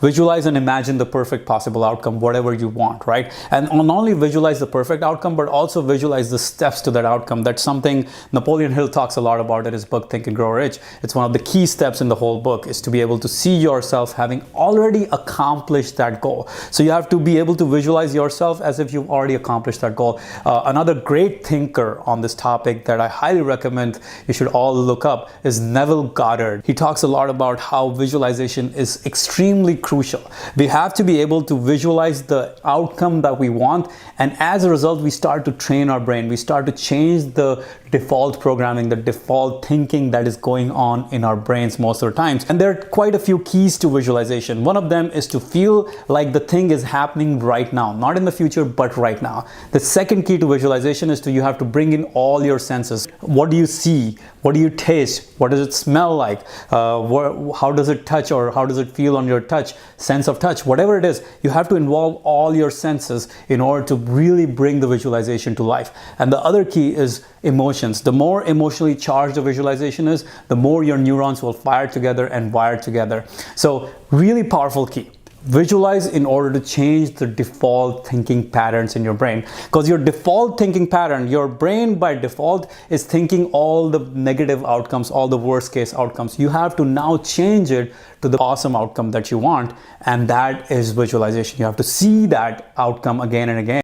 visualize and imagine the perfect possible outcome, whatever you want, right? And not only visualize the perfect outcome, but also visualize the steps to that outcome. That's something Napoleon Hill talks a lot about in his book, Think and Grow Rich. It's one of the key steps in the whole book, is to be able to see yourself having already accomplished that goal. So you have to be able to visualize yourself as if you've already accomplished that goal. Another great thinker on this topic that I highly recommend you should all look up is Neville Goddard. He talks a lot about how visualization is extremely crucial. We have to be able to visualize the outcome that we want, and as a result we start to train our brain. We start to change the default programming, the default thinking that is going on in our brains most of the times. And there are quite a few keys to visualization. One of them is to feel like the thing is happening right now, not in the future, but right now. The second key to visualization is you have to bring in all your senses. What do you see? What do you taste? What does it smell like? How does it touch, or how does it feel on your touch? Sense of touch, whatever it is, you have to involve all your senses in order to really bring the visualization to life. And the other key is emotions. The more emotionally charged the visualization is, the more your neurons will fire together and wire together. So really powerful key. Visualize in order to change the default thinking patterns in your brain, because your default thinking pattern, your brain by default is thinking all the negative outcomes, all the worst case outcomes. You have to now change it to the awesome outcome that you want, and that is visualization. You have to see that outcome again and again.